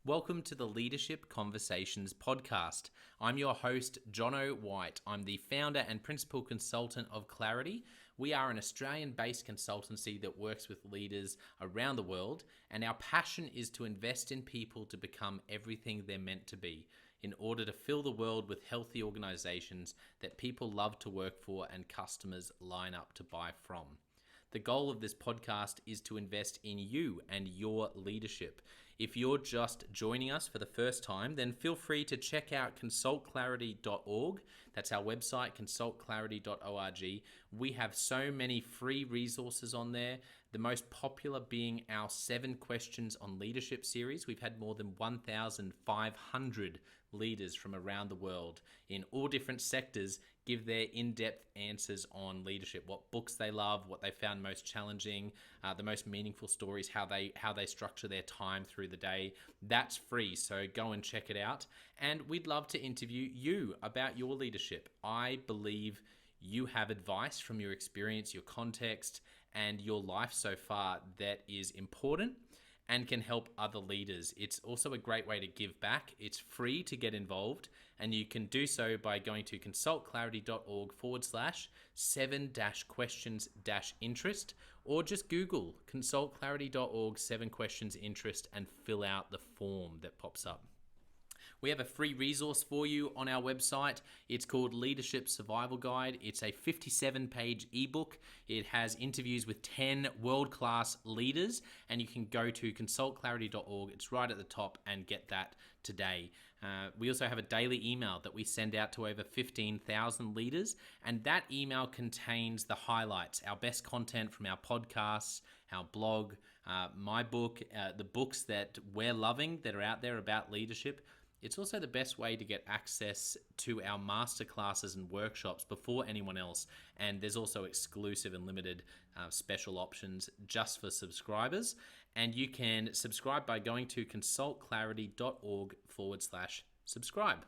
Welcome to the Leadership Conversations podcast. I'm your host, Jono White. I'm the founder and principal consultant of Clarity. We are an Australian-based consultancy that works with leaders around the world, and our passion is to invest in people to become everything they're meant to be in order to fill the world with healthy organizations that people love to work for and customers line up to buy from. The goal of this podcast is to invest in you and your leadership. If you're just joining us for the first time, then feel free to check out consultclarity.org. That's our website, consultclarity.org. We have so many free resources on there, the most popular being our 7 Questions on Leadership series. We've had more than 1,500 leaders from around the world in all different sectors give their in-depth answers on leadership, what books they love, what they found most challenging, the most meaningful stories, how they structure their time through the day. That's free, so go and check it out. And we'd love to interview you about your leadership. I believe you have advice from your experience, your context, and your life so far that is important and can help other leaders. It's also a great way to give back. It's free to get involved, and you can do so by going to consultclarity.org/7-questions-interest, or just Google consultclarity.org 7 questions interest and fill out the form that pops up. We have a free resource for you on our website. It's called Leadership Survival Guide. It's a 57-page ebook. It has interviews with 10 world-class leaders, and you can go to consultclarity.org. It's right at the top, and get that today. We also have a daily email that we send out to over 15,000 leaders, and that email contains the highlights, our best content from our podcasts, our blog, my book, the books that we're loving that are out there about leadership. It's also the best way to get access to our masterclasses and workshops before anyone else. And there's also exclusive and limited special options just for subscribers. And you can subscribe by going to consultclarity.org/subscribe.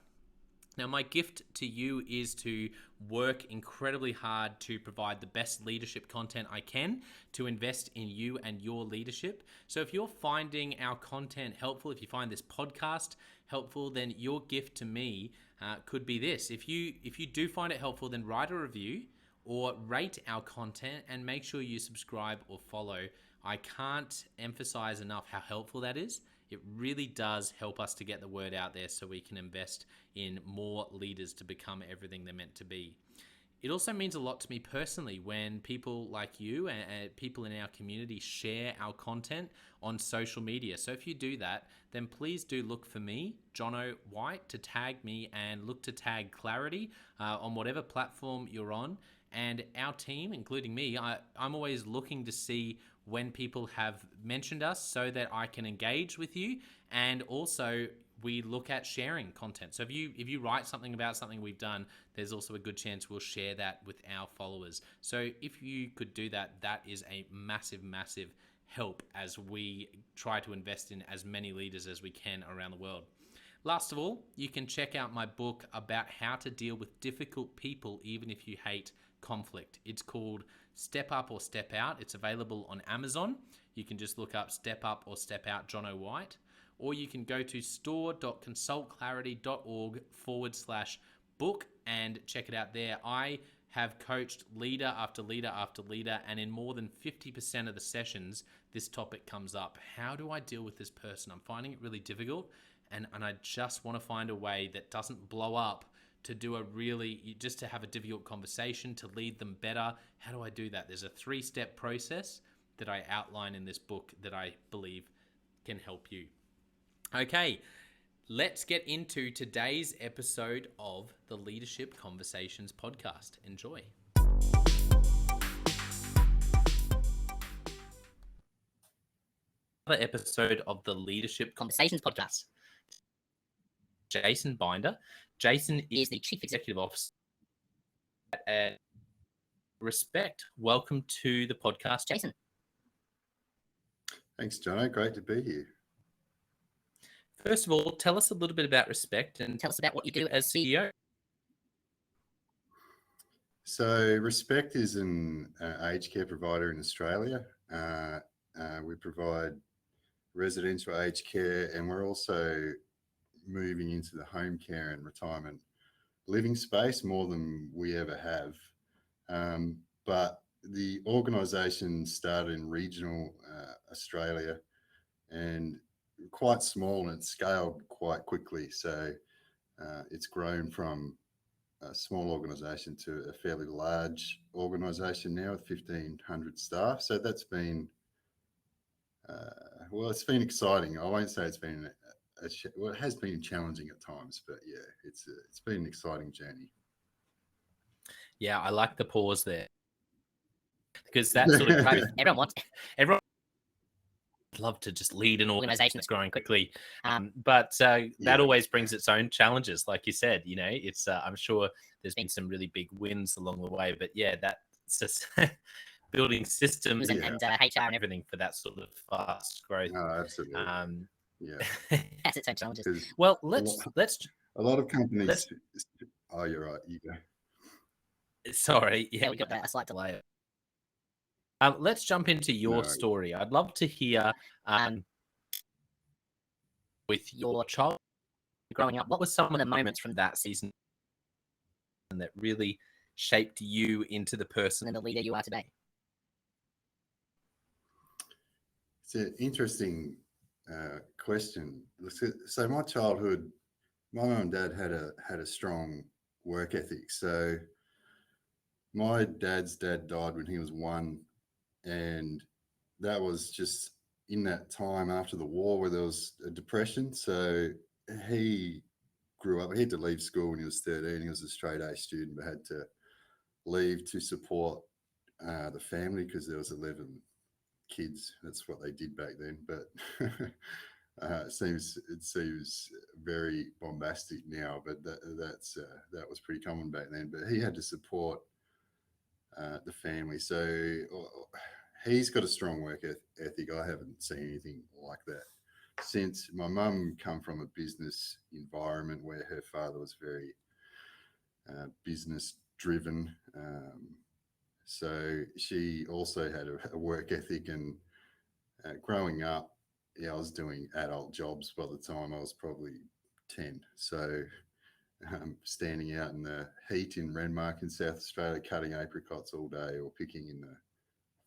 Now, my gift to you is to work incredibly hard to provide the best leadership content I can to invest in you and your leadership. So if you're finding our content helpful, if you find this podcast helpful, then your gift to me could be this. If you do find it helpful, then write a review or rate our content and make sure you subscribe or follow. I can't emphasize enough how helpful that is. It really does help us to get the word out there so we can invest in more leaders to become everything they're meant to be. It also means a lot to me personally when people like you and people in our community share our content on social media. So if you do that, then please do look for me, Jono White, to tag me, and look to tag Clarity on whatever platform you're on. And our team, including me, I'm always looking to see when people have mentioned us so that I can engage with you. And also we look at sharing content. So if you write something about something we've done, there's also a good chance we'll share that with our followers. So if you could do that, that is a massive, massive help as we try to invest in as many leaders as we can around the world. Last of all, you can check out my book about how to deal with difficult people even if you hate conflict. It's called Step Up or Step Out. It's available on Amazon. You can just look up Step Up or Step Out Jono White, or you can go to store.consultclarity.org/book and check it out there. I have coached leader after leader after leader, and in more than 50% of the sessions, this topic comes up. How do I deal with this person? I'm finding it really difficult, and I just want to find a way that doesn't blow up, to do just to have a difficult conversation, to lead them better. How do I do that? There's a 3-step process that I outline in this book that I believe can help you. Okay, let's get into today's episode of the Leadership Conversations podcast. Enjoy. Another episode of the Leadership Conversations podcast. Jason Binder. Jason is the Chief Executive Officer at Respect. Welcome to the podcast, Jason. Thanks, Jono. Great to be here. First of all, tell us a little bit about Respect and tell us about what you do as CEO. So Respect is an aged care provider in Australia. We provide residential aged care, and we're also moving into the home care and retirement living space more than we ever have. But the organisation started in regional Australia and quite small, and it scaled quite quickly. So it's grown from a small organisation to a fairly large organisation now with 1,500 staff. So that's been, it's been exciting. I won't say it's been, well, it has been challenging at times, but yeah, it's been an exciting journey. Yeah, I like the pause there because that sort of growth, everyone would love to just lead an organization that's growing quickly. But that always brings its own challenges. Like you said, it's, I'm sure there's been some really big wins along the way, but yeah, that's just building systems and HR and everything for that sort of fast growth. Oh, absolutely. Has its own challenges. Well, let's a lot of companies. Oh, you're right. You go. Sorry, yeah, we got a slight delay. Let's jump into your story. I'd love to hear with your child growing up, what were some of the moments from that season that really shaped you into the person and the leader you are today? It's an interesting question. So my childhood, my mum and dad had a strong work ethic. So my dad's dad died when he was 1, and that was just in that time after the war where there was a depression. So he grew up, he had to leave school when he was 13. He was a straight A student, but had to leave to support the family because there was 11 kids. That's what they did back then. But it seems very bombastic now, but that was pretty common back then. But he had to support the family. So he's got a strong work ethic. I haven't seen anything like that since. My mum come from a business environment where her father was very business driven. So she also had a work ethic, and growing up, I was doing adult jobs by the time I was probably 10. So standing out in the heat in Renmark in South Australia, cutting apricots all day or picking in the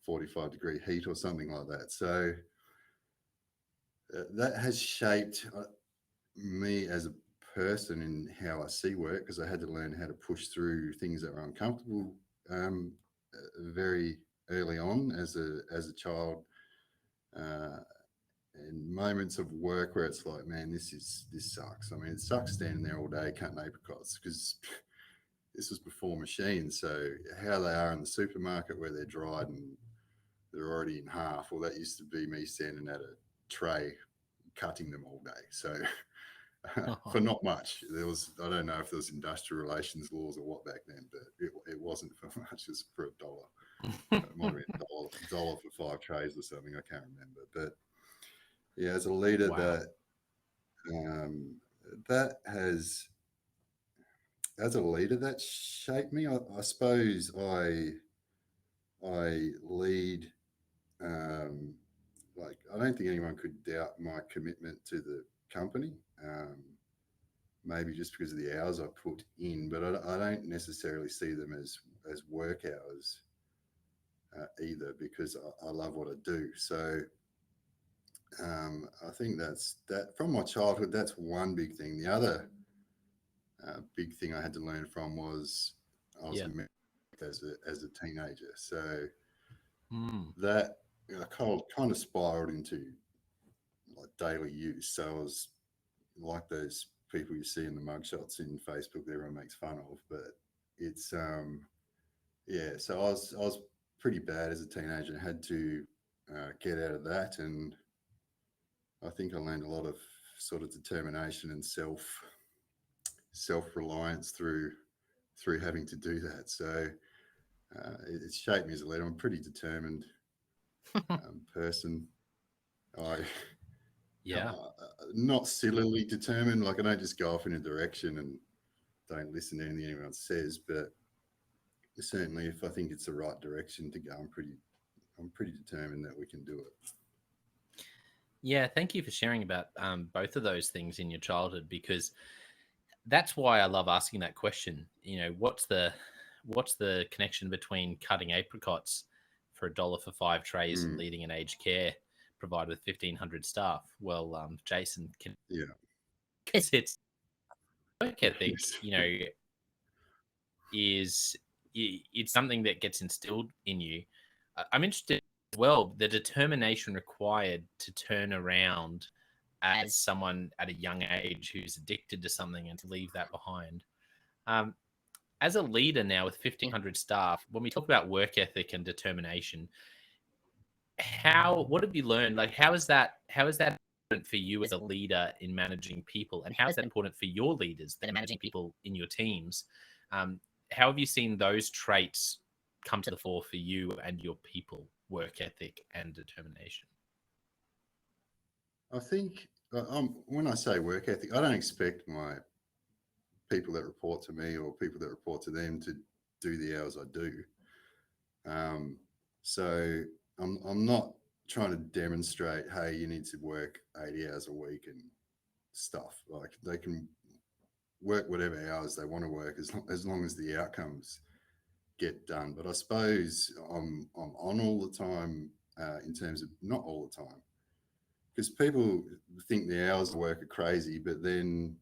45-degree heat or something like that. So that has shaped me as a person in how I see work, because I had to learn how to push through things that were uncomfortable very early on as a child, and moments of work where it's like, man, this sucks. I mean, it sucks standing there all day cutting apricots, because this was before machines. So how they are in the supermarket where they're dried and they're already in half, well, that used to be me standing at a tray cutting them all day. So for not much. I don't know if there was industrial relations laws or what back then, but it wasn't for much. It was for $1. It might have been $1 for 5 trays or something. I can't remember. But yeah, as a leader, Wow. as a leader, that shaped me. I suppose I lead. Like, I don't think anyone could doubt my commitment to the company. Maybe just because of the hours I put in, but I don't necessarily see them as work hours either, because I love what I do. So I think that's that from my childhood. That's one big thing. The other big thing I had to learn from was I was married as a teenager. So that kind of spiraled into like daily use. So I was like those people you see in the mugshots in Facebook that everyone makes fun of, but it's so I was pretty bad as a teenager and had to get out of that, and I think I learned a lot of sort of determination and self-reliance through having to do that. So it shaped me as a leader. I'm a pretty determined person. Not sillily determined. Like, I don't just go off in a direction and don't listen to anything anyone says, but certainly if I think it's the right direction to go, I'm pretty determined that we can do it. Yeah, thank you for sharing about both of those things in your childhood, because that's why I love asking that question. What's the connection between cutting apricots for $1 for 5 trays and Mm, leading an aged care provider with 1,500 staff? Well, Jason can, yeah. because it's work ethic. Yes. Is it's something that gets instilled in you. I'm interested as well, the determination required to turn around as someone at a young age who's addicted to something and to leave that behind. Um, as a leader now with 1,500 staff, when we talk about work ethic and determination, how what have you learned? Like, how is that important for you as a leader in managing people, and how is that important for your leaders that are managing people in your teams? Um, how have you seen those traits come to the fore for you and your people? Work ethic and determination. I think when I say work ethic, I don't expect my people that report to me or people that report to them to do the hours I do. Um, so I'm not trying to demonstrate, hey, you need to work 80 hours a week and stuff. Like they can work whatever hours they want to work as long as the outcomes get done. But I suppose I'm on all the time in terms of not all the time, because people think the hours of work are crazy, but then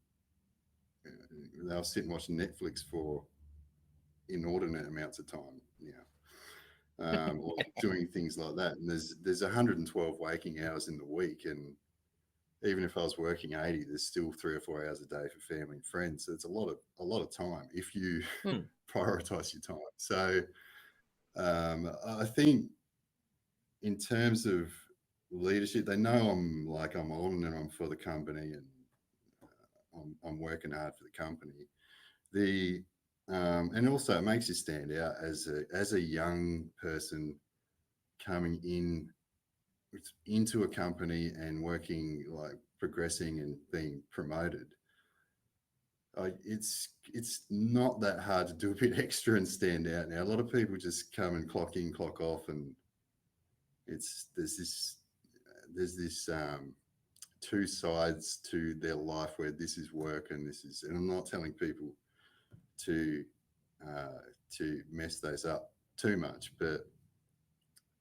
they'll sit and watch Netflix for inordinate amounts of time, or doing things like that. And there's 112 waking hours in the week, and even if I was working 80, there's still 3 or 4 hours a day for family and friends. So it's a lot of time if you Hmm. prioritize your time. So I think in terms of leadership, they know I'm on and I'm for the company, and I'm working hard for the company. The and also it makes you stand out as a young person coming into a company and working, like progressing and being promoted. It's not that hard to do a bit extra and stand out. Now a lot of people just come and clock in, clock off, and it's there's this two sides to their life where this is work and this is. And I'm not telling people to uh, to mess those up too much, but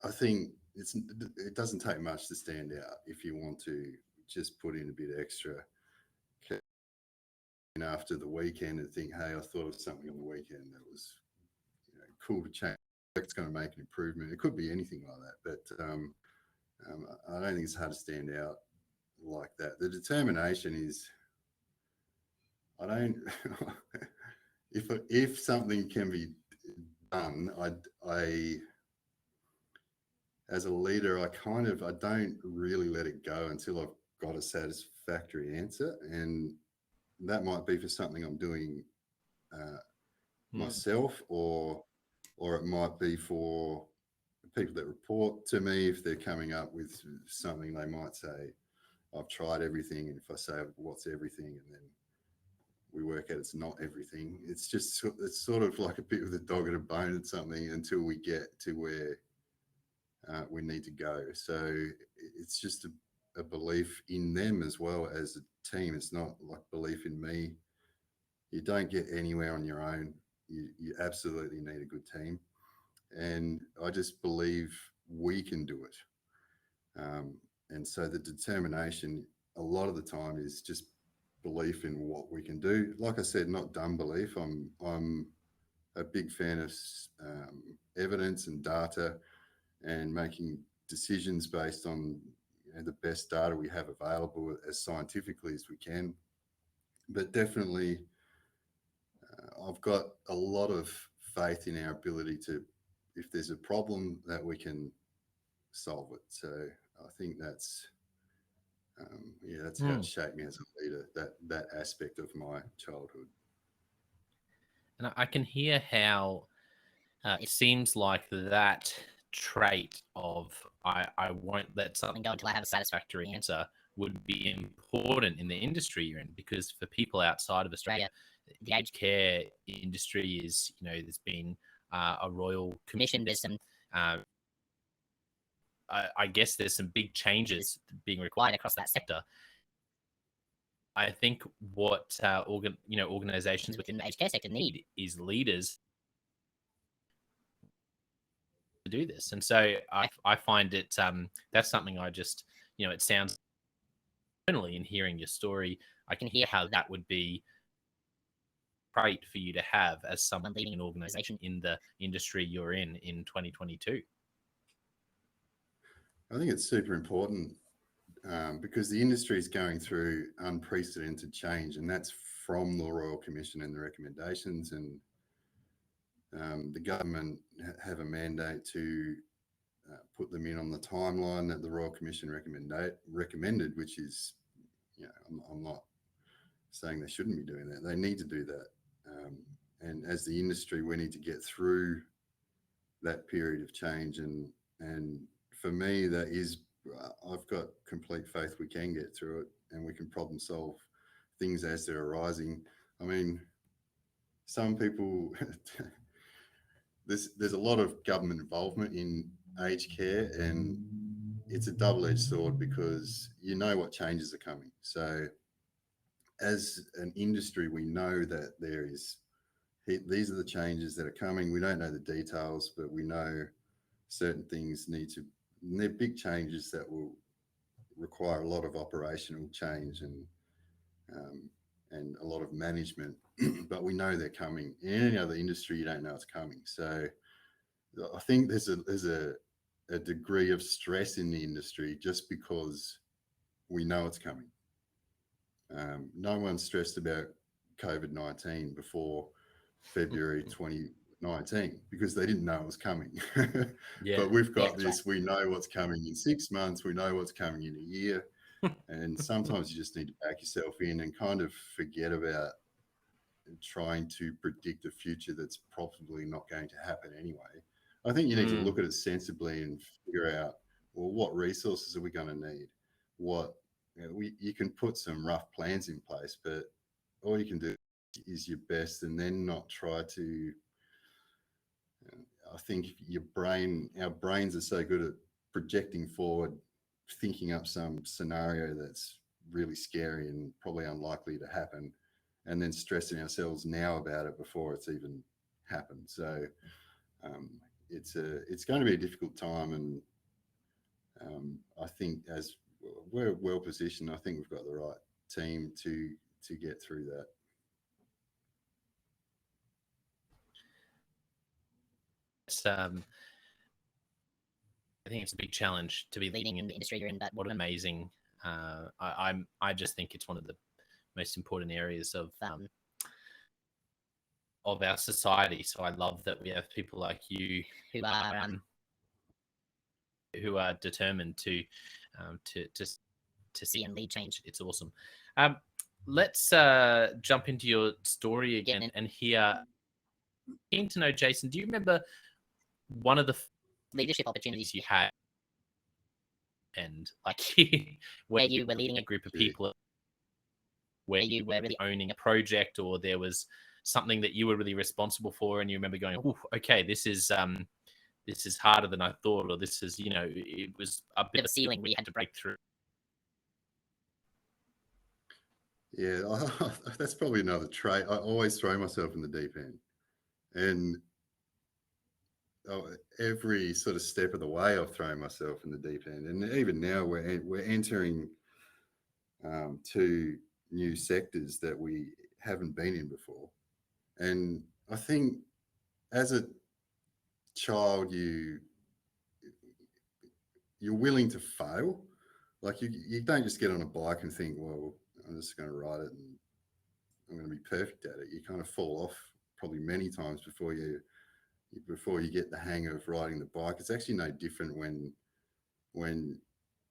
I think it doesn't take much to stand out if you want to just put in a bit extra after the weekend and think, hey, I thought of something on the weekend that was cool to change. It's going to make an improvement. It could be anything like that, but I don't think it's hard to stand out like that. The determination is, I don't. if something can be done, I as a leader, I don't really let it go until I've got a satisfactory answer, and that might be for something I'm doing uh, Hmm. myself, or it might be for people that report to me. If they're coming up with something, they might say, I've tried everything. And if I say, what's everything? And then we work out it's not everything. It's sort of like a bit with a dog and a bone and something until we get to where we need to go. So it's just a belief in them as well as a team. It's not like belief in me. You don't get anywhere on your own. You absolutely need a good team. And I just believe we can do it. And so the determination a lot of the time is just belief in what we can do. Like I said, not dumb belief. I'm a big fan of evidence and data and making decisions based on the best data we have available as scientifically as we can. But definitely, I've got a lot of faith in our ability to, if there's a problem, that we can solve it. So I think that's how Hmm. it shaped me as a leader. That aspect of my childhood. And I can hear how it seems like that trait of I won't let something go until I have a satisfactory answer would be important in the industry you're in, because for people outside of Australia, the aged care industry there's been a royal commission. There's some uh, I guess there's some big changes being required across that sector. I think what organizations within the aged care sector need is leaders to do this. And so I find it that's something I just, it sounds internally in hearing your story, I can hear how that would be great for you to have as someone leading an organization in the industry you're in 2022. I think it's super important because the industry is going through unprecedented change, and that's from the Royal Commission and the recommendations. And the government have a mandate to put them in on the timeline that the Royal Commission recommended, which is, I'm not saying they shouldn't be doing that. They need to do that. And as the industry, we need to get through that period of change. And for me, that is, I've got complete faith we can get through it, and we can problem solve things as they're arising. I mean, some people, there's a lot of government involvement in aged care, and it's a double-edged sword because you know what changes are coming. So as an industry, we know that these are the changes that are coming. We don't know the details, but we know certain things they're big changes that will require a lot of operational change and a lot of management, but we know they're coming. In any other industry, you don't know it's coming. So I think there's a degree of stress in the industry just because we know it's coming. No one's stressed about COVID-19 before February 2019 because they didn't know it was coming. But we've got this, right. We know what's coming in 6 months, we know what's coming in a year. And sometimes you just need to back yourself in and kind of forget about trying to predict a future that's probably not going to happen anyway. I think you need to look at it sensibly and figure out, well, what resources are we going to need? You can put some rough plans in place, but all you can do is your best and then not try to. I think our brains are so good at projecting forward, thinking up some scenario that's really scary and probably unlikely to happen, and then stressing ourselves now about it before it's even happened. So it's going to be a difficult time, and I think as we're well positioned, I think we've got the right team to get through that. I think it's a big challenge to be leading in the industry you're in, but what an amazing, I just think it's one of the most important areas of our society. So I love that we have people like you who are determined to see and lead change. It's awesome. Let's jump into your story again and hear. Keen to know, Jason, do you remember one of the leadership opportunities you had, and like where you were leading a group of people, where you were really owning a project, or there was something that you were really responsible for, and you remember going, "Oh, okay, this is harder than I thought," or this is, it was a bit of a ceiling we had to break through. Yeah, that's probably another trait. I always throw myself in the deep end, and every sort of step of the way, I've thrown myself in the deep end. And even now, we're entering 2 new sectors that we haven't been in before. And I think as a child, you're willing to fail. Like you don't just get on a bike and think, well, I'm just going to ride it and I'm going to be perfect at it. You kind of fall off probably many times before you get the hang of riding the bike. It's actually no different when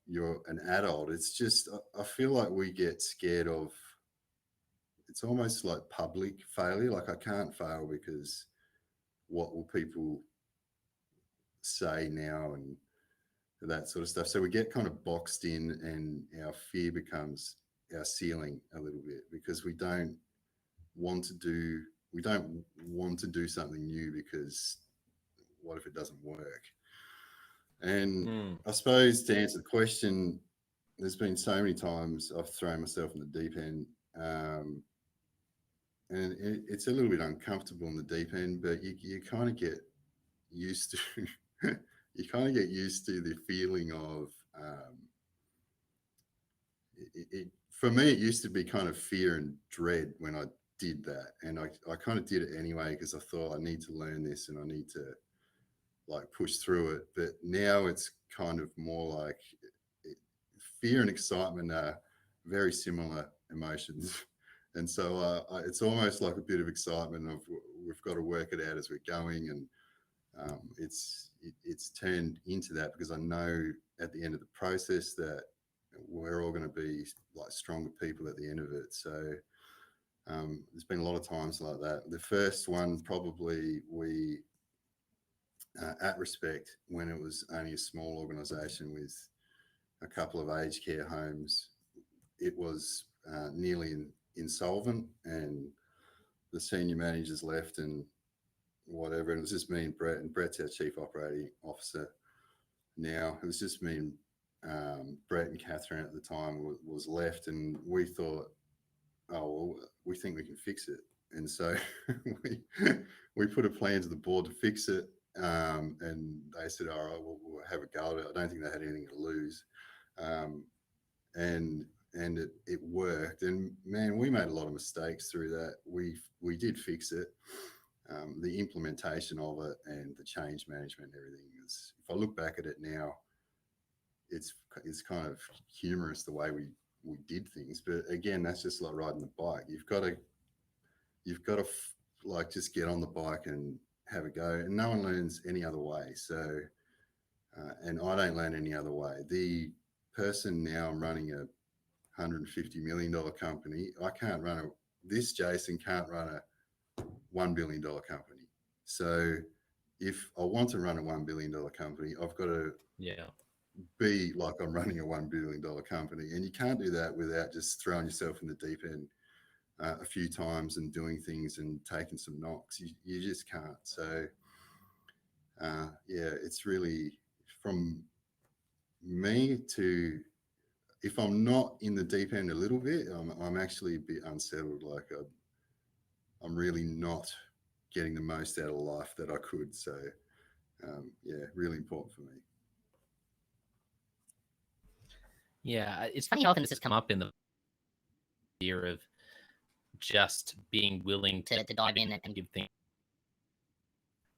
you're an adult. It's just, I feel like we get scared of, it's almost like public failure. Like I can't fail because what will people say now and that sort of stuff. So we get kind of boxed in, and our fear becomes our ceiling a little bit because we don't want to do something new because what if it doesn't work? And Mm. I suppose to answer the question, there's been so many times I've thrown myself in the deep end, um, and it's a little bit uncomfortable in the deep end, but you kind of get used to you kind of get used to the feeling of for me it used to be kind of fear and dread when I did that, and I kind of did it anyway because I thought I need to learn this and I need to like push through it. But now it's kind of more like it, fear and excitement are very similar emotions. And so it's almost like a bit of excitement of we've got to work it out as we're going, and it's turned into that because I know at the end of the process that we're all going to be like stronger people at the end of it. So there's been a lot of times like that. The first one probably we at Respect, when it was only a small organisation with a couple of aged care homes, it was nearly insolvent, and the senior managers left and whatever. And it was just me and Brett, and Brett's our chief operating officer now. It was just me and Brett and Catherine at the time was left, and we thought, oh well, we think we can fix it, and so we we put a plan to the board to fix it, and they said, all right, we'll have a go at it. I don't think they had anything to lose, um, and it worked. And man, we made a lot of mistakes through that. We did fix it. The implementation of it and the change management and everything is, if I look back at it now, it's kind of humorous the way we did things. But again, that's just like riding the bike. You've got to like just get on the bike and have a go, and no one learns any other way. So and I don't learn any other way. The person now running a $150 million company, I can't run this Jason can't run a $1 billion company. So if I want to run a $1 billion company, I've got to Yeah. be like I'm running a $1 billion company, and you can't do that without just throwing yourself in the deep end a few times and doing things and taking some knocks. You just can't. So yeah, it's really from me to, if I'm not in the deep end a little bit, I'm actually a bit unsettled. Like I'm really not getting the most out of life that I could. So yeah, really important for me. Yeah. It's funny how often this has come up in the year of just being willing to dive in and give things.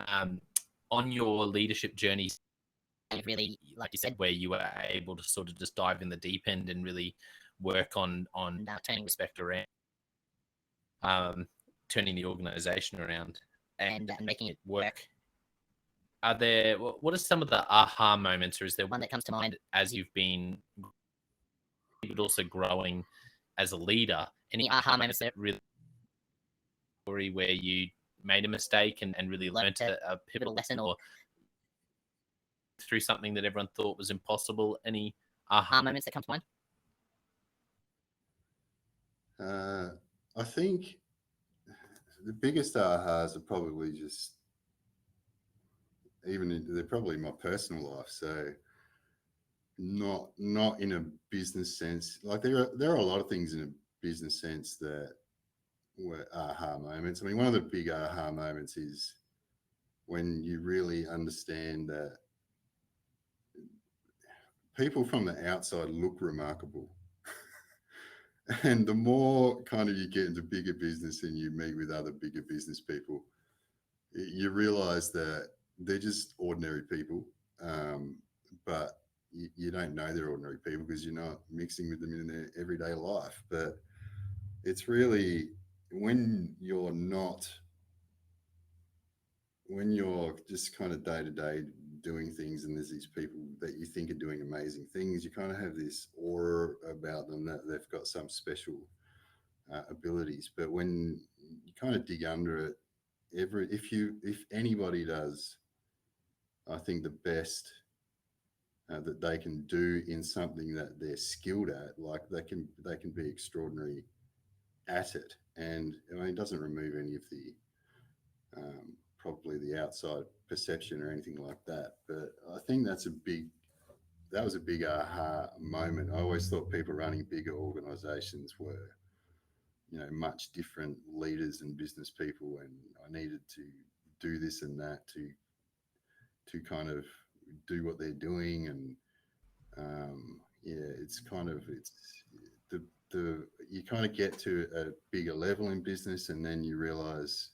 Um, on your leadership journeys, really, like you said, where you were able to sort of just dive in the deep end and really work on turning Respect around, um, turning the organization around, and making it work. Are there, what are some of the aha moments, or is there one that comes to mind as you've been, but also growing as a leader? Any aha moments that really where you made a mistake and really learned a pivotal lesson, or through something that everyone thought was impossible? Any aha moments that come to mind? I think the biggest ahas are probably just they're probably my personal life. So not in a business sense. Like there are a lot of things in a business sense that were aha moments. I mean, one of the big aha moments is when you really understand that people from the outside look remarkable. And the more kind of you get into bigger business and you meet with other bigger business people, you realize that they're just ordinary people. But you don't know they're ordinary people because you're not mixing with them in their everyday life. But it's really when you're not, when you're just kind of day to day doing things and there's these people that you think are doing amazing things, you kind of have this aura about them that they've got some special abilities. But when you kind of dig under it, if anybody does, I think the best that they can do in something that they're skilled at, like they can be extraordinary at it. And I mean, it doesn't remove any of the probably the outside perception or anything like that. But I think that was a big aha moment. I always thought people running bigger organizations were, much different leaders and business people, and I needed to do this and that to kind of do what they're doing. And yeah, it's the you kind of get to a bigger level in business, and then you realize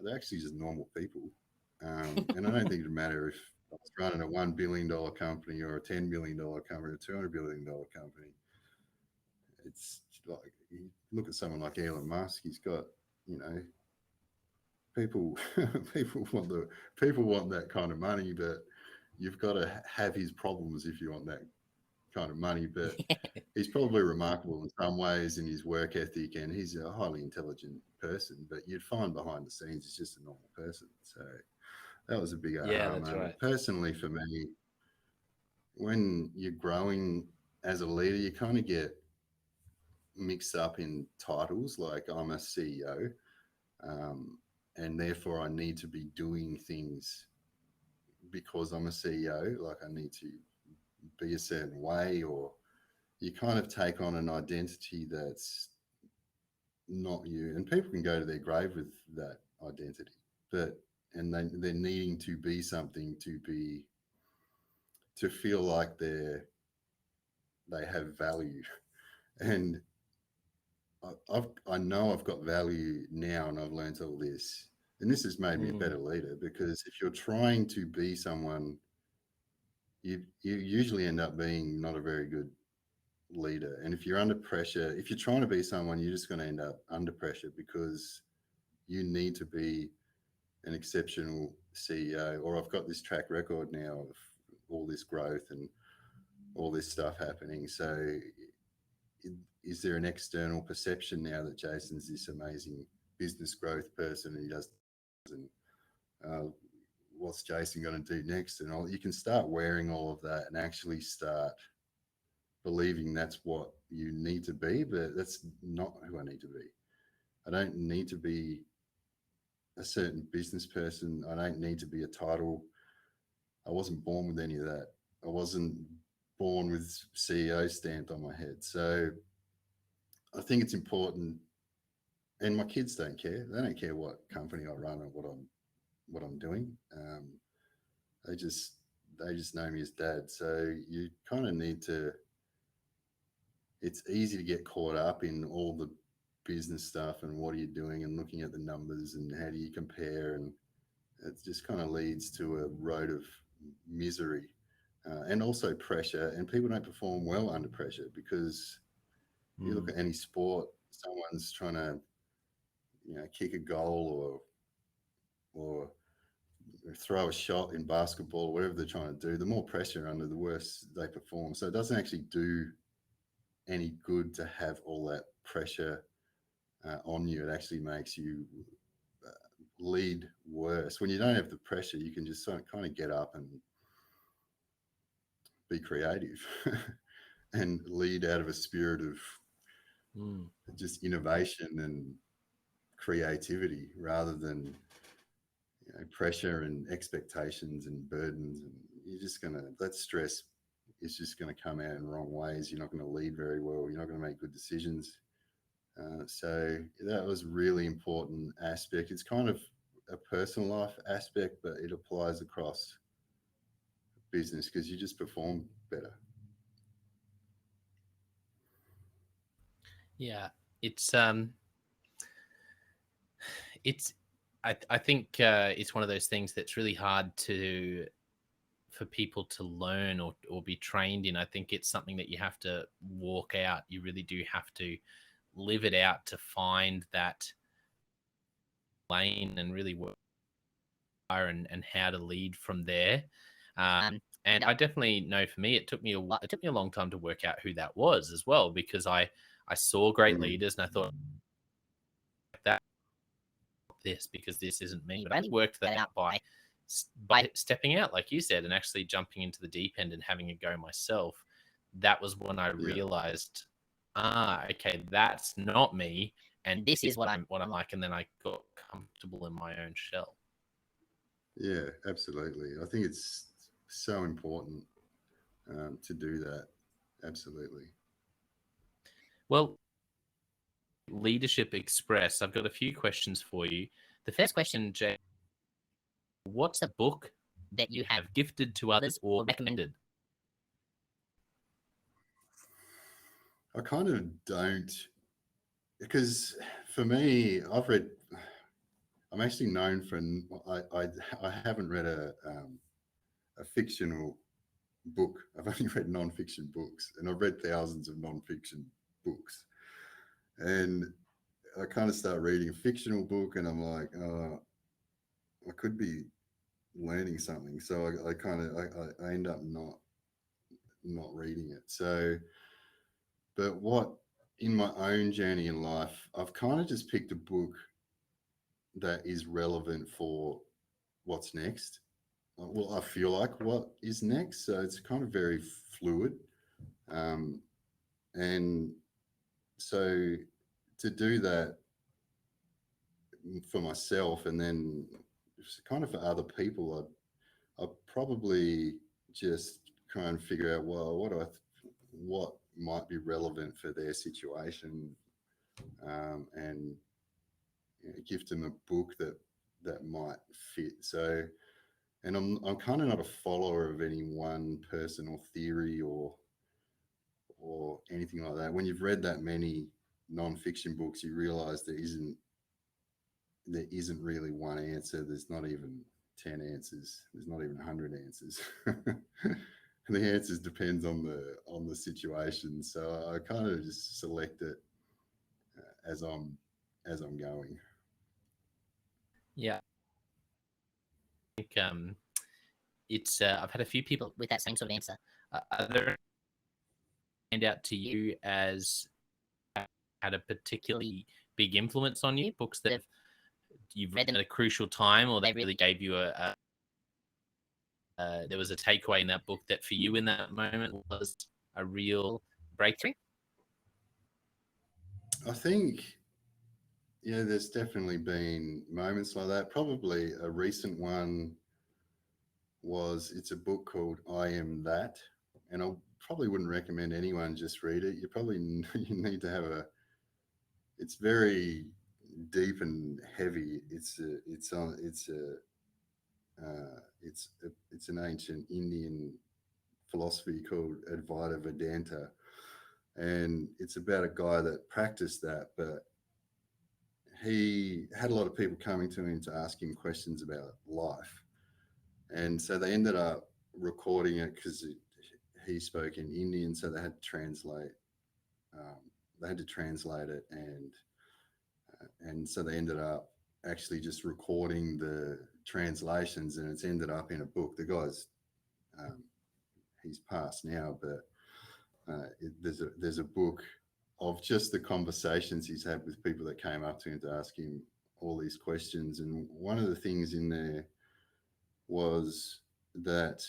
they're actually just normal people. And I don't think it'd matter if I was running a $1 billion company or a $10 billion company or $200 billion company. It's like you look at someone like Elon Musk. He's got, you know, people people want that kind of money, but you've got to have his problems if you want that kind of money. But he's probably remarkable in some ways in his work ethic, and he's a highly intelligent person. But you'd find behind the scenes he's just a normal person. So that was a big Yeah, aha that's moment. right. Personally, for me, when you're growing as a leader, you kind of get mixed up in titles. Like I'm a CEO, and therefore I need to be doing things because I'm a CEO. Like I need to be a certain way, or you kind of take on an identity that's not you. And people can go to their grave with that identity, but and they're needing to be something to feel like they have value. And I know I've got value now, and I've learned all this, and this has made me a Mm. better leader. Because if you're trying to be someone, you usually end up being not a very good leader. And if you're under pressure, if you're trying to be someone, you're just going to end up under pressure because you need to be an exceptional CEO. Or I've got this track record now of all this growth and all this stuff happening. So is there an external perception now that Jason's this amazing business growth person and he does, and uh, what's Jason going to do next? And all, you can start wearing all of that and actually start believing that's what you need to be, but that's not who I need to be. I don't need to be a certain business person. I don't need to be a title. I wasn't born with any of that. I wasn't born with CEO stamped on my head. So I think it's important, and my kids don't care. They don't care what company I run or what I'm doing. They just they just know me as dad. So you kind of need to. It's easy to get caught up in all the business stuff and what are you doing and looking at the numbers and how do you compare, and it just kind of leads to a road of misery, and also pressure. And people don't perform well under pressure because you look Mm. at any sport, someone's trying to kick a goal or throw a shot in basketball or whatever they're trying to do. The more pressure under, the worse they perform. So it doesn't actually do any good to have all that pressure on you. It actually makes you lead worse. When you don't have the pressure, you can just kind of get up and be creative and lead out of a spirit of Mm. just innovation and creativity rather than pressure and expectations and burdens. And you're just going to, that stress is just going to come out in wrong ways. You're not going to lead very well. You're not going to make good decisions. So that was a really important aspect. It's kind of a personal life aspect, but it applies across business because you just perform better. Yeah, it's it's I think it's one of those things that's really hard to for people to learn or be trained in. I think it's something that you have to walk out. You really do have to live it out to find that lane and really work and how to lead from there. And I definitely know for me, it took me a long time to work out who that was as well, because I saw great Mm, leaders and I thought that this because this isn't me. But I only worked that out by stepping out, like you said, and actually jumping into the deep end and having a go myself. That was when I yeah, realized, okay, that's not me, and this is what I'm like. And then I got comfortable in my own shell. Yeah, absolutely. I think it's so important to do that. Absolutely. Well, Leadership Express, I've got a few questions for you. The first question, Jay, what's a book that you have gifted to others or recommended? I kind of don't, because for me, I'm actually known for, I haven't read a fictional book. I've only read non-fiction books, and I've read thousands of non-fiction books. And I kind of start reading a fictional book, and I'm like, oh, I could be learning something. So I kind of I end up not reading it. So, but what in my own journey in life, I've kind of just picked a book that is relevant for what's next. Well, I feel like what is next. So it's kind of very fluid. Um, and so to do that for myself and then kind of for other people, I'll probably just kind of figure out, well, what might be relevant for their situation, and give them a book that might fit. So, and I'm kind of not a follower of any one person or theory or anything like that. When you've read that many non-fiction books, you realize there isn't really one answer. There's not even 10 answers. There's not even 100 answers. And the answers depends on the situation. So I kind of just select it as I'm going. Yeah, I think it's. I've had a few people with that same sort of answer. Are there stand out to you as had a particularly big influence on you? Books that you've read them at a crucial time, or they really gave you there was a takeaway in that book that for you in that moment was a real breakthrough? I think, yeah, there's definitely been moments like that. Probably a recent one was it's a book called I Am That, and I probably wouldn't recommend anyone just read it. You probably you need to have a. It's very deep and heavy. It's an ancient Indian philosophy called Advaita Vedanta, and it's about a guy that practiced that, but he had a lot of people coming to him to ask him questions about life, and so they ended up recording it because he spoke in Indian, so um, they had to translate it, and so they ended up actually just recording the translations, and it's ended up in a book. The guy's um, he's passed now, but there's a book of just the conversations he's had with people that came up to him to ask him all these questions. And one of the things in there was that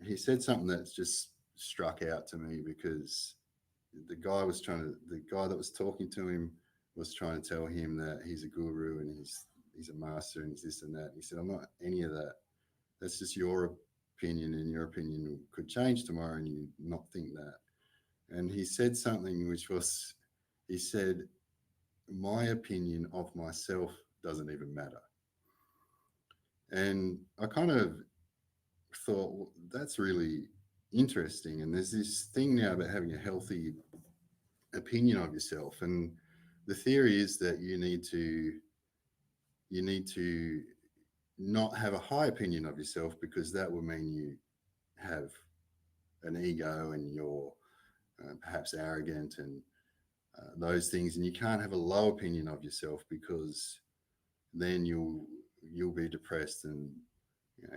he said something that's just struck out to me, because the guy that was talking to him was trying to tell him that he's a guru and he's a master and he's this and that. And he said, I'm not any of that. That's just your opinion, and your opinion could change tomorrow and you not think that. And he said something which was, he said, my opinion of myself doesn't even matter. And I kind of thought, well, that's really interesting. And there's this thing now about having a healthy opinion of yourself. And the theory is that you need to not have a high opinion of yourself, because that will mean you have an ego and you're perhaps arrogant and those things. And you can't have a low opinion of yourself, because then you'll be depressed and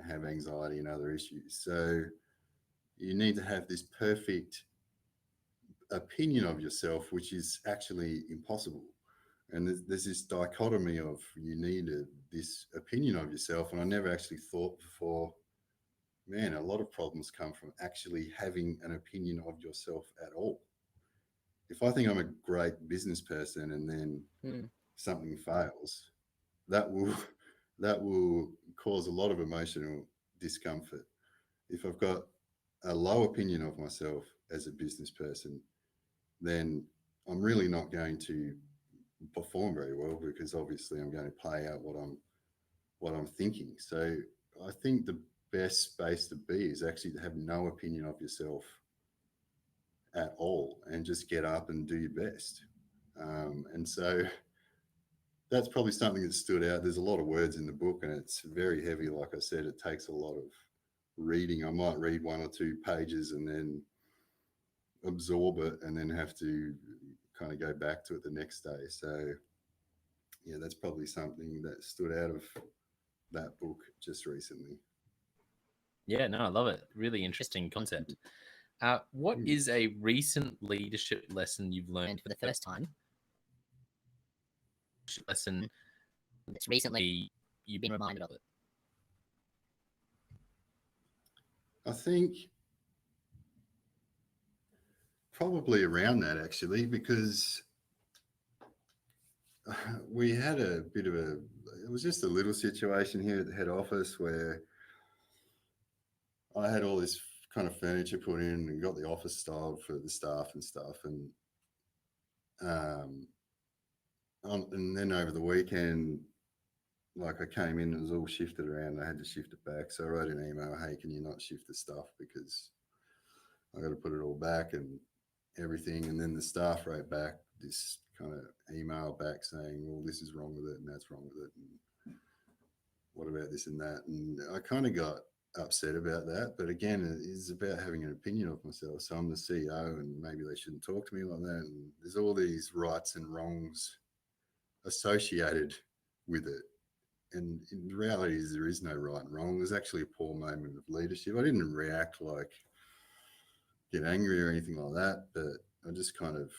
have anxiety and other issues. So you need to have this perfect opinion of yourself, which is actually impossible. And there's this dichotomy of you need this opinion of yourself. And I never actually thought before, man, a lot of problems come from actually having an opinion of yourself at all. If I think I'm a great business person and then Hmm. something fails, that will that will cause a lot of emotional discomfort. If I've got a low opinion of myself as a business person, then I'm really not going to perform very well, because obviously I'm going to play out what I'm thinking. So I think the best space to be is actually to have no opinion of yourself at all and just get up and do your best. And so that's probably something that stood out. There's a lot of words in the book and it's very heavy. Like I said, it takes a lot of reading. I might read 1 or 2 pages and then absorb it and then have to kind of go back to it the next day. So, yeah, that's probably something that stood out of that book just recently. Yeah, no, I love it. Really interesting concept. What Mm. is a recent leadership lesson you've learned for the first time. lesson It's recently you've been reminded of it. I think probably around that, actually, because we had a bit of a, it was just a little situation here at the head office where I had all this kind of furniture put in and got the office styled for the staff and stuff. Um, and then over the weekend, like I came in, it was all shifted around. And I had to shift it back. So I wrote an email, hey, can you not shift the stuff because I got to put it all back and everything. And then the staff wrote back this kind of email back saying, well, this is wrong with it and that's wrong with it. And what about this and that? And I kind of got upset about that. But again, it is about having an opinion of myself. So I'm the CEO and maybe they shouldn't talk to me like that. And there's all these rights and wrongs associated with it. And in reality, there is no right and wrong. There's actually a poor moment of leadership. I didn't react like get angry or anything like that, but I just kind of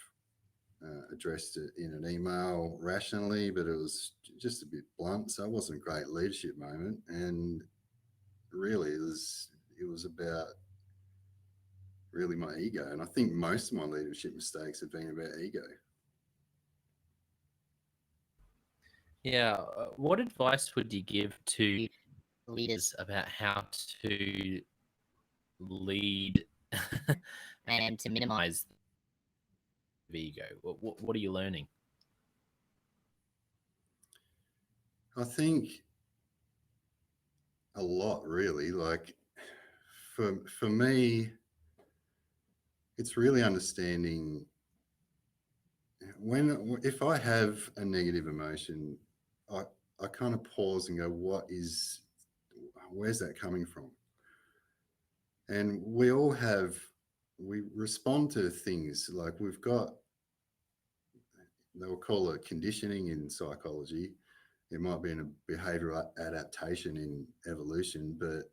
addressed it in an email rationally, but it was just a bit blunt. So it wasn't a great leadership moment. And really, it was about really my ego. And I think most of my leadership mistakes have been about ego. Yeah. What advice would you give to Leaders about how to lead and to minimize ego? What are you learning? I think a lot, really. Like for me, it's really understanding if I have a negative emotion, I kind of pause and go, where's that coming from? And we respond to things like they'll call it conditioning in psychology. It might be a behavioral adaptation in evolution, but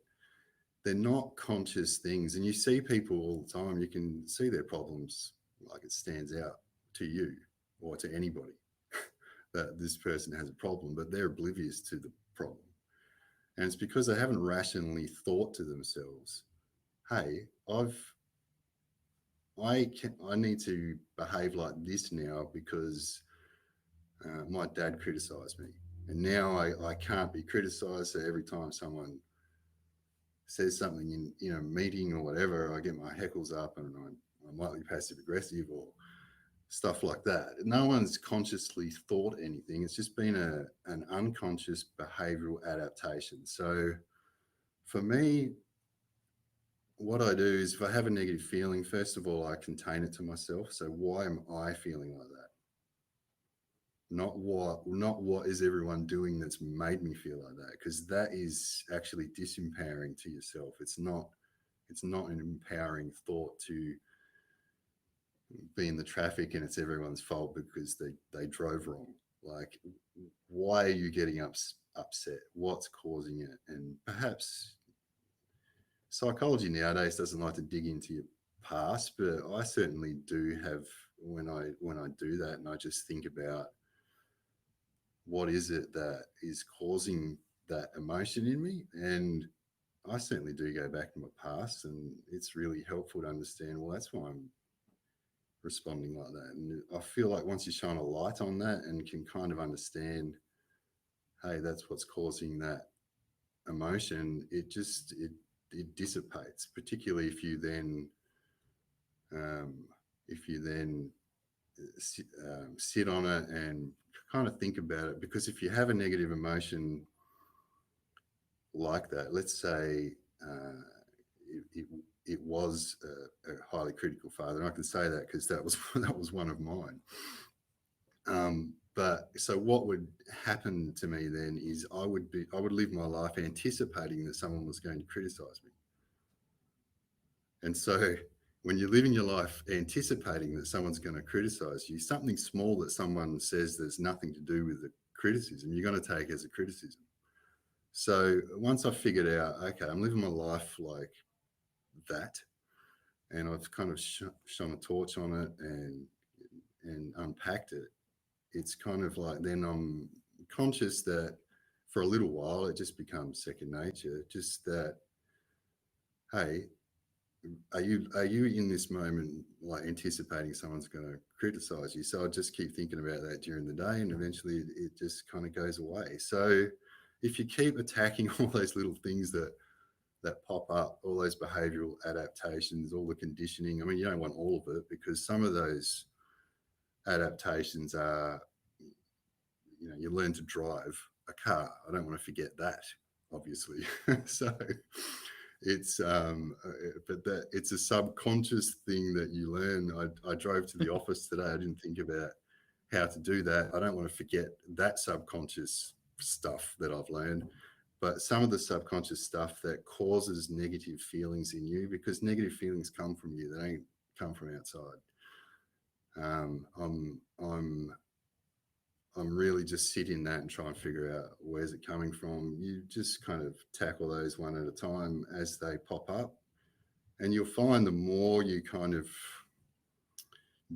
they're not conscious things. And you see people all the time, you can see their problems, like it stands out to you or to anybody that this person has a problem, but they're oblivious to the problem. And it's because they haven't rationally thought to themselves, hey, I need to behave like this now because my dad criticized me. And now I can't be criticized. So every time someone says something in a meeting or whatever, I get my heckles up and I might be passive aggressive or stuff like that. No one's consciously thought anything. It's just been an unconscious behavioral adaptation. So for me, what I do is if I have a negative feeling, first of all, I contain it to myself. So why am I feeling like that? Not what is everyone doing that's made me feel like that, because that is actually disempowering to yourself. It's not an empowering thought to be in the traffic and it's everyone's fault because they drove wrong. Like, why are you getting upset? What's causing it? And perhaps psychology nowadays doesn't like to dig into your past, but I certainly do have when I do that and I just think about what is it that is causing that emotion in me. And I certainly do go back to my past, and it's really helpful to understand, well, that's why I'm responding like that. And I feel like once you shine a light on that and can kind of understand, hey, that's what's causing that emotion, it dissipates. Particularly um, if you then sit on it and kind of think about it. Because if you have a negative emotion like that, let's say it, it, it was a highly critical father, and I can say that because that was that was one of mine. But so what would happen to me then is I would live my life anticipating that someone was going to criticize me. And so when you're living your life anticipating that someone's going to criticize you, something small that someone says that's nothing to do with the criticism, you're going to take as a criticism. So once I figured out, okay, I'm living my life like that, and I've kind of shone a torch on it and unpacked it, it's kind of like then I'm conscious that for a little while it just becomes second nature. Just that, hey, are you in this moment like anticipating someone's going to criticize you? So I just keep thinking about that during the day, and eventually it just kind of goes away. So if you keep attacking all those little things that pop up, all those behavioral adaptations, all the conditioning, I mean, you don't want all of it, because some of those adaptations are, you learn to drive a car. I don't want to forget that, obviously. So it's but that it's a subconscious thing that you learn. I drove to the office today. I didn't think about how to do that. I don't want to forget that subconscious stuff that I've learned, but some of the subconscious stuff that causes negative feelings in you, because negative feelings come from you, they don't come from outside. um, i'm i'm I'm really just sit in that and try and figure out where's it coming from. You just kind of tackle those one at a time as they pop up. And you'll find the more you kind of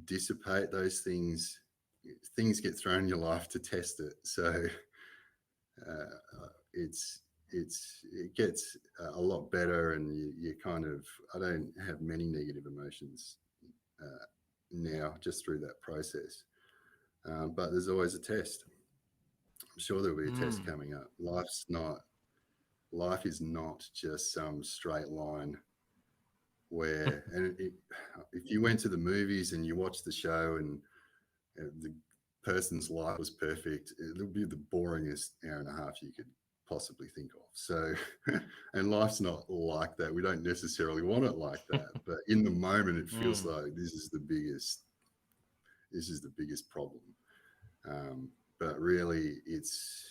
dissipate those things get thrown in your life to test it. So it's it gets a lot better, and you kind of, I don't have many negative emotions now just through that process. But there's always a test. I'm sure there'll be a test Mm. coming up. Life is not just some straight line where, if you went to the movies and you watched the show and the person's life was perfect, it'll be the boringest hour and a half you could possibly think of. So, and life's not like that. We don't necessarily want it like that, but in the moment, it feels Mm. like this is the biggest problem. But really, it's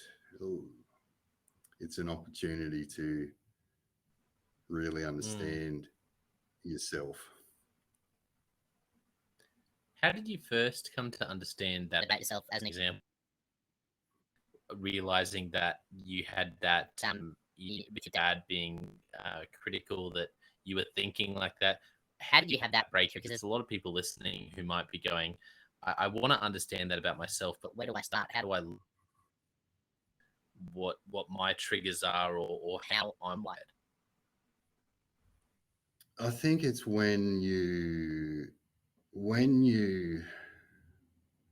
an opportunity to really Mm. understand yourself. How did you first come to understand that About yourself as an example? Realizing that you had that with your dad being critical, that you were thinking like that. How did you have that breakthrough? Because there's a lot of people listening who might be going, I want to understand that about myself, but where do I start? How do I what my triggers are, or how I'm wired? I think it's when you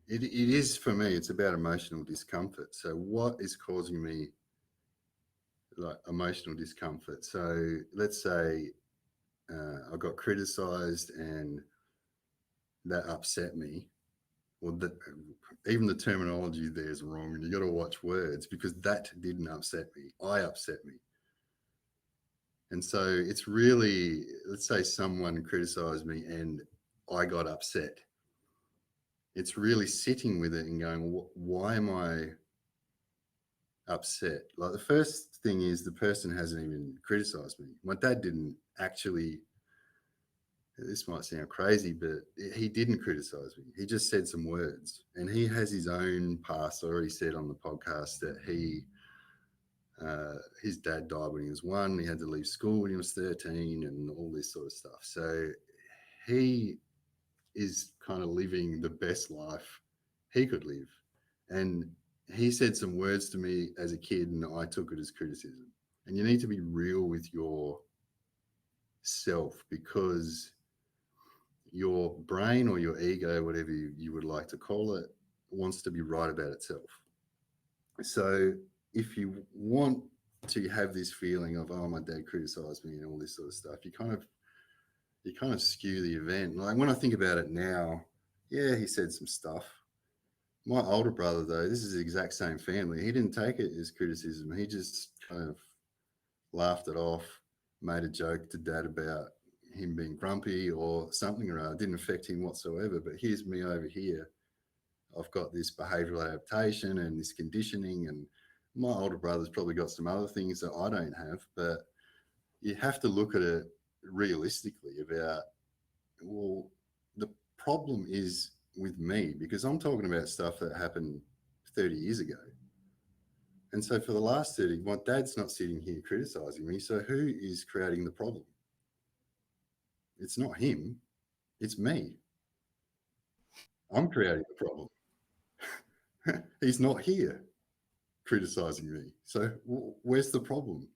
it is, for me, it's about emotional discomfort. So what is causing me like emotional discomfort? So let's say I got criticized and that upset me. Well, even the terminology there is wrong, and you got to watch words, because that didn't upset me. I upset me. And so it's really, let's say someone criticized me and I got upset. It's really sitting with it and going, why am I upset? Like, the first thing is the person hasn't even criticized me. My dad didn't actually, this might sound crazy, but he didn't criticize me. He just said some words, and he has his own past. I already said on the podcast that his dad died when he was 1. He had to leave school when he was 13, and all this sort of stuff. So he is kind of living the best life he could live. And he said some words to me as a kid, and I took it as criticism. And you need to be real with yourself, because your brain or your ego, whatever you would like to call it, wants to be right about itself. So if you want to have this feeling of, oh, my dad criticized me and all this sort of stuff, you kind of skew the event. Like when I think about it now, yeah, he said some stuff. My older brother, though, this is the exact same family. He didn't take it as criticism. He just kind of laughed it off, made a joke to dad about him being grumpy or something or other. It didn't affect him whatsoever. But here's me over here. I've got this behavioral adaptation and this conditioning, and my older brother's probably got some other things that I don't have. But you have to look at it realistically about, well, the problem is with me because I'm talking about stuff that happened 30 years ago. And so for the last 30, my dad's not sitting here criticizing me. So who is creating the problem? It's not him, it's me. I'm creating the problem. He's not here criticizing me. So where's the problem?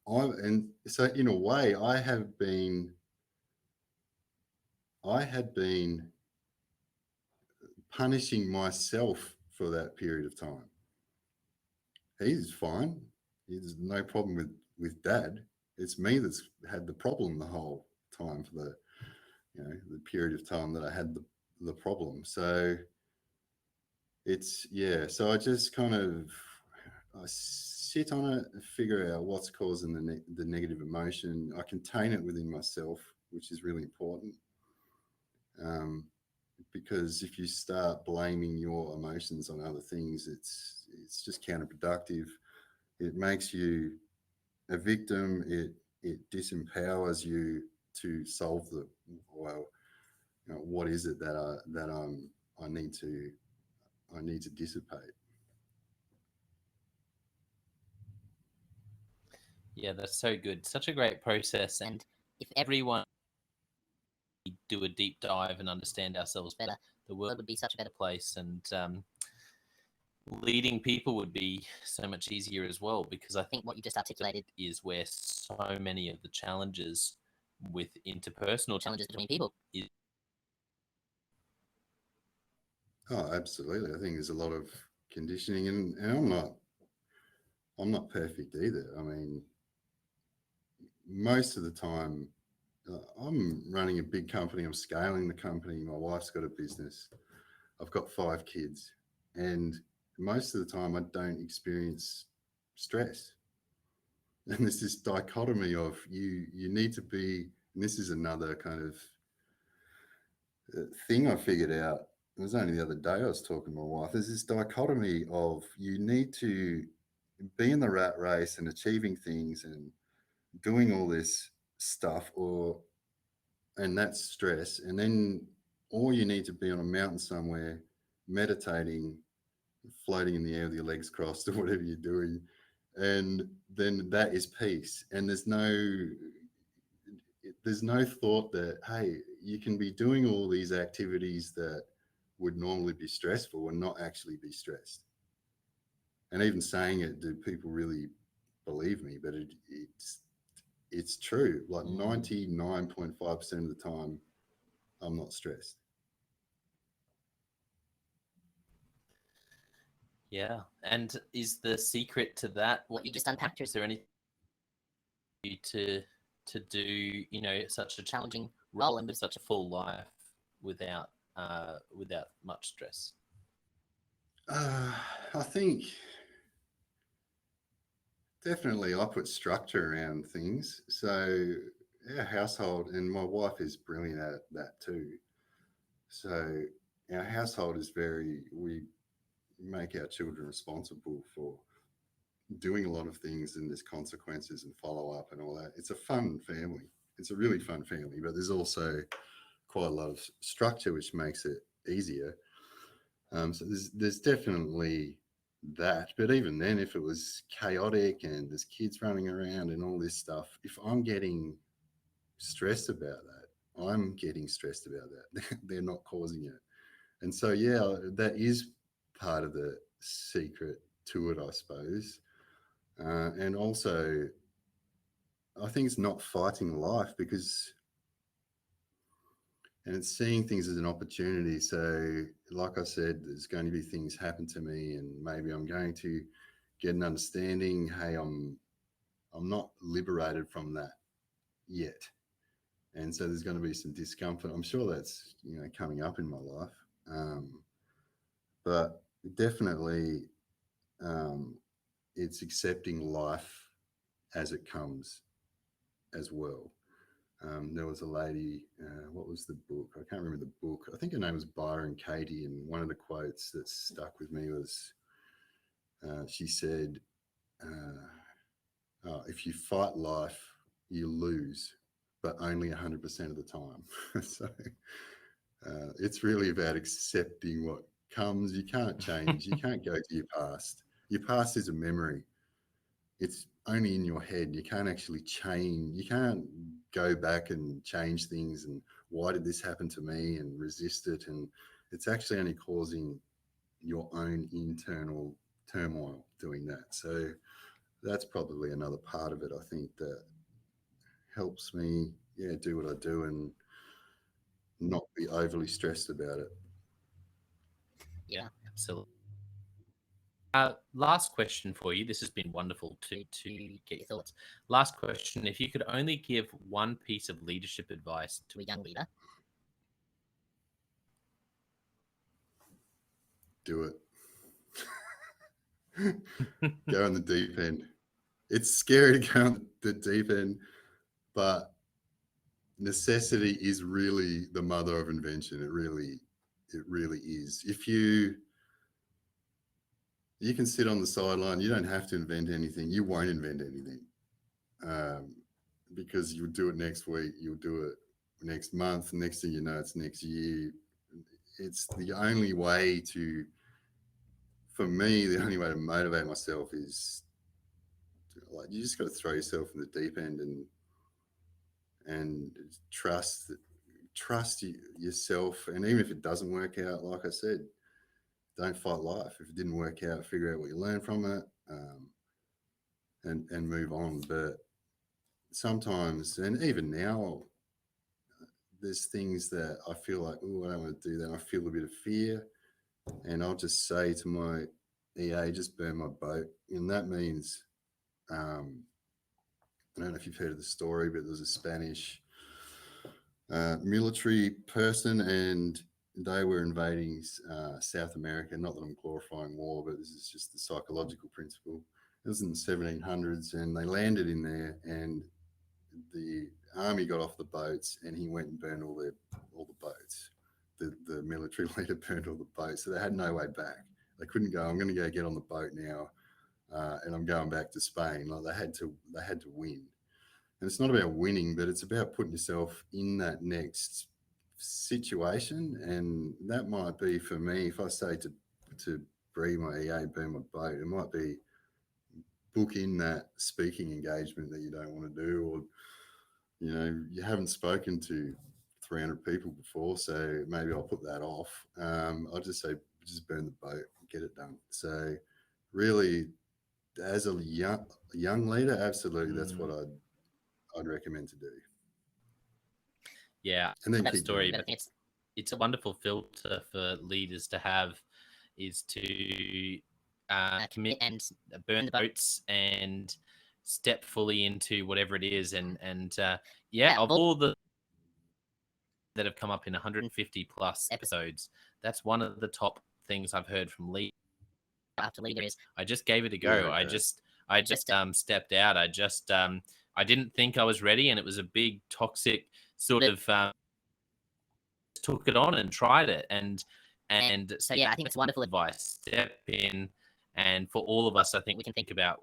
And so in a way, I had been punishing myself for that period of time. He's fine. There's no problem with dad. It's me that's had the problem the whole time for the period of time that I had the problem. So so I just kind of I sit on it and figure out what's causing the negative emotion. I contain it within myself, which is really important. Because if you start blaming your emotions on other things, it's just counterproductive. It makes you a victim. It disempowers you to solve what is it I need to dissipate. Yeah, that's so good. Such a great process. And And if everyone do a deep dive and understand ourselves better, the world would be such a better place. And leading people would be so much easier as well, because I I think what you just articulated is where so many of the challenges with interpersonal challenges between people. Oh, absolutely. I think there's a lot of conditioning, and I'm not perfect either. I mean, most of the time, I'm running a big company. I'm scaling the company. My wife's got a business. I've got 5 kids, and most of the time, I don't experience stress. And there's this dichotomy of you need to be. And this is another kind of thing I figured out. It was only the other day I was talking to my wife. There's this dichotomy of you need to be in the rat race and achieving things and doing all this stuff, and that's stress. And then, or you need to be on a mountain somewhere, meditating, floating in the air with your legs crossed or whatever you're doing, and then that is peace. And there's no thought that, hey, you can be doing all these activities that would normally be stressful and not actually be stressed. And even saying it, do people really believe me? But it's true. Like 99.5% of the time, I'm not stressed. Yeah. And is the secret to that What you just unpacked is there anything to do, such a challenging role and live such a full life without much stress? I think definitely I put structure around things. So our household, and my wife is brilliant at that too. So our household is we make our children responsible for doing a lot of things, and there's consequences and follow up and all that. It's a fun family. It's a really fun family, but there's also quite a lot of structure, which makes it easier. So there's definitely that. But even then, if it was chaotic and there's kids running around and all this stuff, if I'm getting stressed about that, I'm getting stressed about that. They're not causing it. And so, yeah, that is part of the secret to it, I suppose. And also, I think it's not fighting life and it's seeing things as an opportunity. So, like I said, there's going to be things happen to me, and maybe I'm going to get an understanding. Hey, I'm not liberated from that yet, and so there's going to be some discomfort. I'm sure that's coming up in my life, but definitely it's accepting life as it comes as well. There was a lady, what was the book? I can't remember the book. I think her name was Byron Katie, and one of the quotes that stuck with me was she said, if you fight life, you lose, but only 100% of the time. So it's really about accepting what comes. You can't change. You can't go to your past. Your past is a memory. It's only in your head. You can't actually change. You can't go back and change things. And why did this happen to me? And resist it. And it's actually only causing your own internal turmoil doing that. So that's probably another part of it, I think, that helps me, do what I do and not be overly stressed about it. Yeah. Absolutely. Last question for you. This has been wonderful to get your thoughts. Last question. If you could only give one piece of leadership advice To a young leader, Do it. Go on the deep end. It's scary to go on the deep end, but necessity is really the mother of invention. It really is. If you can sit on the sideline, you don't have to invent anything. You won't invent anything, because you'll do it next week. You'll do it next month. Next thing you know, it's next year. It's the only way for me, the only way to motivate myself is like, you just got to throw yourself in the deep end and trust yourself. And even if it doesn't work out, like I said, don't fight life. If it didn't work out, figure out what you learned from it, and move on. But sometimes, and even now, there's things that I feel like, oh, I don't want to do that. I feel a bit of fear, and I'll just say to my EA, just burn my boat. And that means, I don't know if you've heard of the story, but there's a Spanish military person, and they were invading South America. Not that I'm glorifying war, but this is just the psychological principle. It was in the 1700s, and they landed in there, and the army got off the boats, and he went and burned all the boats. The military leader burned all the boats, so they had no way back. They couldn't go, I'm going to go get on the boat now, and I'm going back to Spain. Like, they had to win. And it's not about winning, but it's about putting yourself in that next situation. And that might be, for me, if I say to Bree, my EA, burn my boat, it might be book in that speaking engagement that you don't want to do, or you haven't spoken to 300 people before, so maybe I'll put that off. I'll just say, just burn the boat, get it done. So really, as a young leader, absolutely, that's what I'd recommend to do. Yeah, and then that keep story, going. but it's a wonderful filter for leaders to have, is to commit and burn the boats and step fully into whatever it is. And of all the that have come up in 150 plus episodes, that's one of the top things I've heard from leaders after leader is, I just gave it a go. Yeah, I just stepped out. I didn't think I was ready, and it was a big toxic sort of took it on and tried it. And so yeah, I think it's wonderful advice. Step in, and for all of us, I think we can think about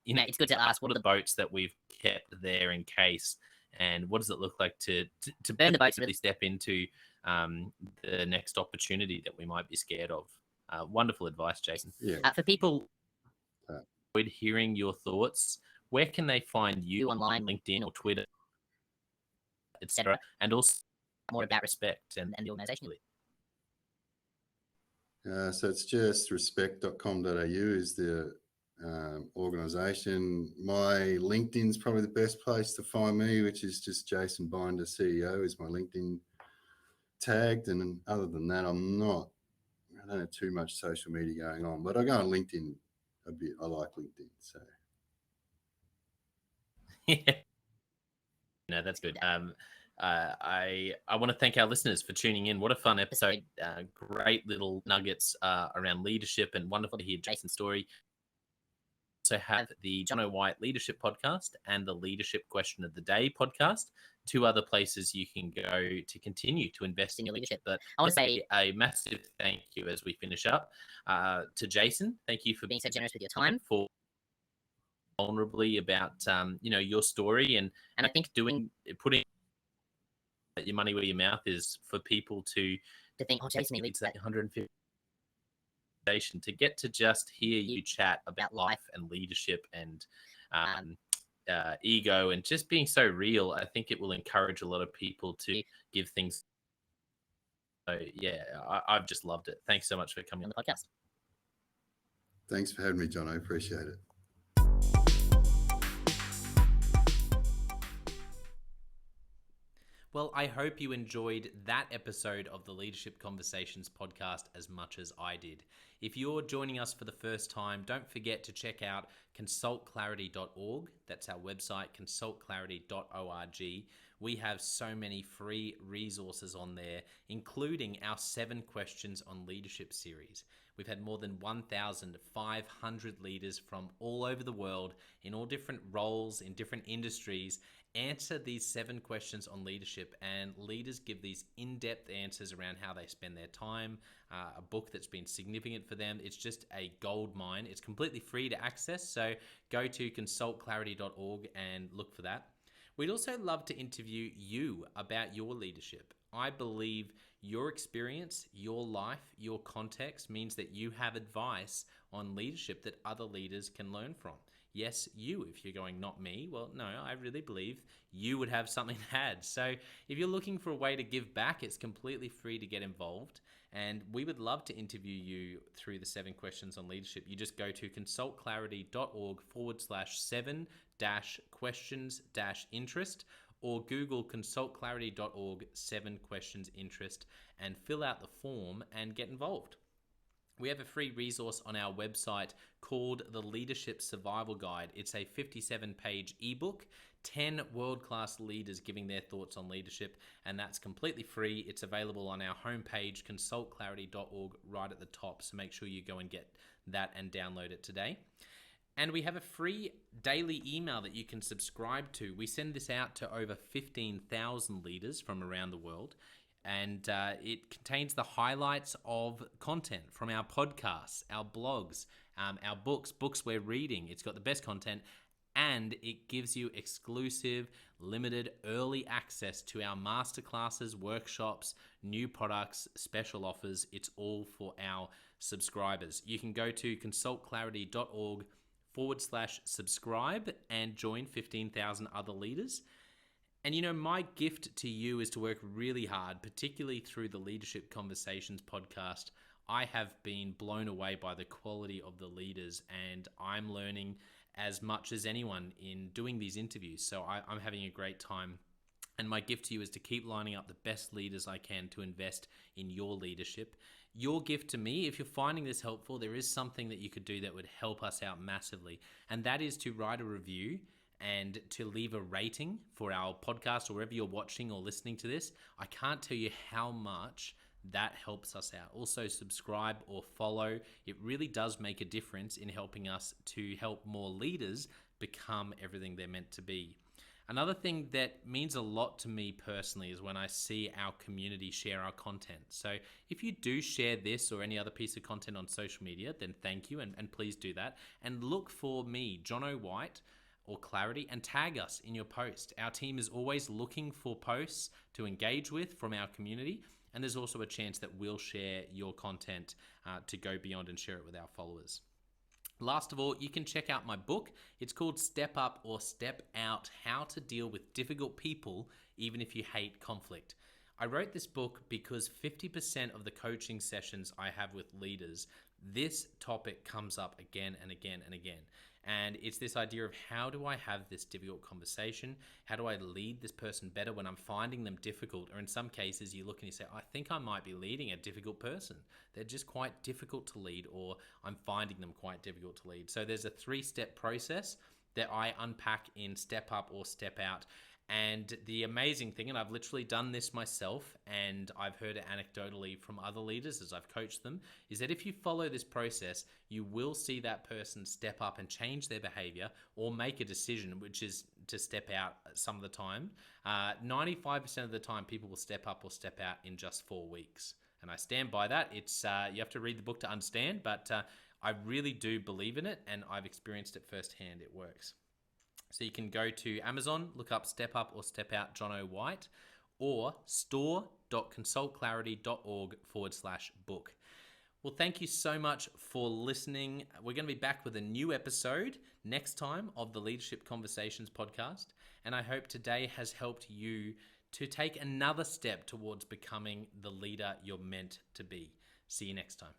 it's good to ask, what are the boats that we've kept there in case, and what does it look like to burn the boats, really step into the next opportunity that we might be scared of. Wonderful advice, Jason. Yeah. For people enjoyed hearing your thoughts, where can they find you online, LinkedIn or Twitter, etc., and also more about respect and the organization? So it's just respect.com.au is the organization. My LinkedIn's probably the best place to find me, which is just Jason Binder, CEO, is my LinkedIn tagged. And other than that, I don't have too much social media going on, but I go on LinkedIn a bit. I like LinkedIn. So Yeah. No, that's good. I want to thank our listeners for tuning in. What a fun episode! Great little nuggets around leadership, and wonderful to hear Jason's story. Also have the Jono White Leadership Podcast and the Leadership Question of the Day podcast. Two other places you can go to continue to invest in your leadership. But I want to say a massive thank you as we finish up to Jason. Thank you for being so generous with your time, for vulnerably about your story, and I think putting your money where your mouth is for people to think, oh, Jason needs that 150 to get to just hear you chat about life and leadership and ego and just being so real. I think it will encourage a lot of people to give things. So yeah, I've just loved it. Thanks so much for coming on the podcast. thanks for having me, John. I appreciate it. Well, I hope you enjoyed that episode of the Leadership Conversations podcast as much as I did. If you're joining us for the first time, don't forget to check out consultclarity.org. That's our website, consultclarity.org. We have so many free resources on there, including our 7 Questions on Leadership series. We've had more than 1,500 leaders from all over the world in all different roles, in different industries, answer these 7 questions on leadership, and leaders give these in-depth answers around how they spend their time, a book that's been significant for them. It's just a gold mine. It's completely free to access, so go to consultclarity.org and look for that. We'd also love to interview you about your leadership. I believe your experience, your life, your context means that you have advice on leadership that other leaders can learn from. Yes, you, if you're going, not me, well, no, I really believe you would have something to add. So if you're looking for a way to give back, it's completely free to get involved. And we would love to interview you through the 7 Questions on Leadership. You just go to consultclarity.org/7-questions-interest or Google consultclarity.org 7 questions interest and fill out the form and get involved. We have a free resource on our website called the Leadership Survival Guide. It's a 57-page ebook, 10 world-class leaders giving their thoughts on leadership, and that's completely free. It's available on our homepage, consultclarity.org, right at the top, so make sure you go and get that and download it today. And we have a free daily email that you can subscribe to. We send this out to over 15,000 leaders from around the world. And it contains the highlights of content from our podcasts, our blogs, our books we're reading. It's got the best content, and it gives you exclusive, limited, early access to our masterclasses, workshops, new products, special offers. It's all for our subscribers. You can go to consultclarity.org/subscribe and join 15,000 other leaders. And my gift to you is to work really hard, particularly through the Leadership Conversations podcast. I have been blown away by the quality of the leaders, and I'm learning as much as anyone in doing these interviews. So I'm having a great time. And my gift to you is to keep lining up the best leaders I can to invest in your leadership. Your gift to me, if you're finding this helpful, there is something that you could do that would help us out massively. And that is to write a review and to leave a rating for our podcast or wherever you're watching or listening to this. I can't tell you how much that helps us out. Also, subscribe or follow. It really does make a difference in helping us to help more leaders become everything they're meant to be. Another thing that means a lot to me personally is when I see our community share our content. So if you do share this or any other piece of content on social media, then thank you, and please do that. And look for me, Jono White, or Clarity, and tag us in your post. Our team is always looking for posts to engage with from our community, and there's also a chance that we'll share your content to go beyond and share it with our followers. Last of all, you can check out my book. It's called Step Up or Step Out: How to Deal with Difficult People Even If You Hate Conflict. I wrote this book because 50% of the coaching sessions I have with leaders, this topic comes up again and again and again. And it's this idea of, how do I have this difficult conversation? How do I lead this person better when I'm finding them difficult? Or in some cases, you look and you say, I think I might be leading a difficult person. They're just quite difficult to lead, or I'm finding them quite difficult to lead. So there's a 3-step process that I unpack in Step Up or Step Out. And the amazing thing, and I've literally done this myself, and I've heard it anecdotally from other leaders as I've coached them, is that if you follow this process, you will see that person step up and change their behavior or make a decision, which is to step out some of the time. 95% of the time, people will step up or step out in just 4 weeks. And I stand by that. It's you have to read the book to understand, but I really do believe in it, and I've experienced it firsthand. It works. So you can go to Amazon, look up Step Up or Step Out John O. White, or store.consultclarity.org/book. Well, thank you so much for listening. We're going to be back with a new episode next time of the Leadership Conversations podcast. And I hope today has helped you to take another step towards becoming the leader you're meant to be. See you next time.